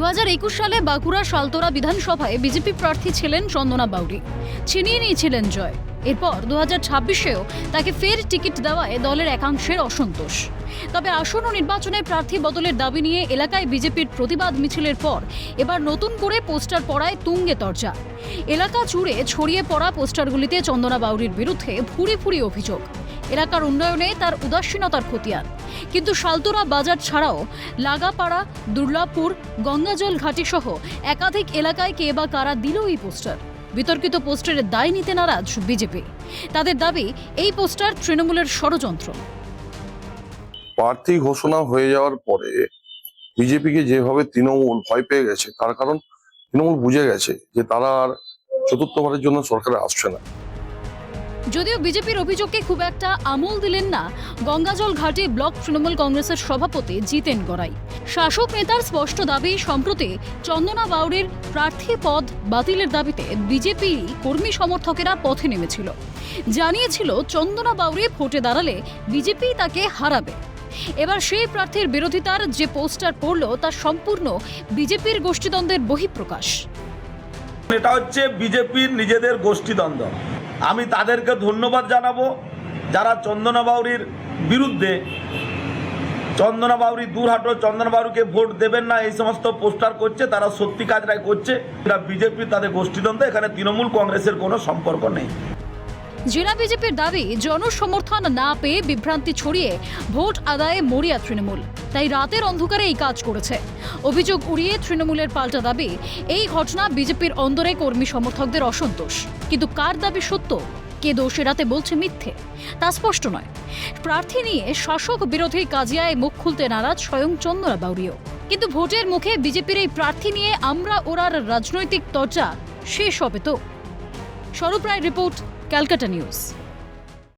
2021 সালে বাঁকুড়া শালতোরা বিধানসভায় বিজেপি প্রার্থী ছিলেন চন্দনা বাউরি, ছিনিয়ে নিয়েছিলেন জয়। এরপর 2026-এও তাকে ফের টিকিট দেওয়ায় দলের একাংশের অসন্তোষ। তবে আসন্ন নির্বাচনে প্রার্থী বদলের দাবি নিয়ে এলাকায় বিজেপির প্রতিবাদ মিছিলের পর এবার নতুন করে পোস্টার পড়ায় তুঙ্গে তরজা। এলাকা জুড়ে ছড়িয়ে পড়া পোস্টারগুলিতে চন্দনা বাউরির বিরুদ্ধে ভুরি ভুরি অভিযোগ, এলাকার উন্নয়নে তার উদাসীনতার খতিয়ান। কিন্তু শালতোরা বাজার ছাড়াও লাগাপাড়া, দুর্লাভপুর, গঙ্গাজল ঘাটি সহ একাধিক এলাকায় কে বা কারা দিল এই পোস্টার। বিতর্কিত পোস্টারের দায় নিতে নারাজ বিজেপি। তাদের দাবি, এই পোস্টার তৃণমূলের ষড়যন্ত্র। প্রার্থী ঘোষণা হয়ে যাওয়ার পরে বিজেপিকে যেভাবে তৃণমূল ভয় পেয়ে গেছে, তার কারণ তৃণমূল বুঝে গেছে যে তারা আর চতুর্থবারের জন্য সরকারে আসছে না। যদিও বিজেপির অভিযোগকে খুব একটা আমল দিলেন না গঙ্গাজল ঘাটি ব্লক তৃণমূল কংগ্রেসের সভাপতি জিতেন গড়াই। শাসক নেতার স্পষ্ট দাবি, সম্প্রতি চন্দনা বাউরির প্রার্থী পদ বাতিলের দাবিতে বিজেপি কর্মী সমর্থকেরা পথে নেমেছিল। জানিয়েছিল চন্দনা বাউরি ভোটে দাঁড়ালে বিজেপি তাকে হারাবে। এবার সেই প্রার্থীর বিরোধিতার যে পোস্টার পড়ল তা সম্পূর্ণ বিজেপির গোষ্ঠীদ্বন্দ্বের বহিঃপ্রকাশ। এটা হচ্ছে বিজেপির নিজেদের গোষ্ঠীদ্বন্দ্ব। আমি তাদেরকে ধন্যবাদ জানাবো যারা চন্দনা বাউরির বিরুদ্ধে, চন্দনা বাউরি দূর হাঁটো, চন্দনা বাউরিকে ভোট দেবেন না, এই সমস্ত পোস্টার করছে, তারা সত্যি কাজটাই করছে। এটা বিজেপি তাদের গোষ্ঠীদ্বন্দ্ব, এখানে তৃণমূল কংগ্রেসের কোনো সম্পর্ক নেই। জেলা বিজেপির দাবি, জনসমর্থন না পেয়ে বিভ্রান্তি ছড়িয়ে ভোট আদায়ে মরিয়া তৃণমূল, তাই রাতের অন্ধকারে এই কাজ করেছে। অভিযোগ উড়িয়ে তৃণমূলের পাল্টা দাবি, এই ঘটনা বিজেপির অন্দরে কর্মী সমর্থকদের অসন্তোষ। কিন্তু কার দাবি সত্য, কে দোষ এড়াতে বলছে মিথ্যে, তা স্পষ্ট নয়। প্রার্থী নিয়ে শাসক বিরোধী কাজিয়ায় মুখ খুলতে নারাজ স্বয়ং চন্দনা বাউরিও। কিন্তু ভোটের মুখে বিজেপির এই প্রার্থী নিয়ে আমরা ওরার রাজনৈতিক চর্চা শেষ হবে তো? স্বরূপ রায় রিপোর্ট, ক্যালকাটা নিউজ।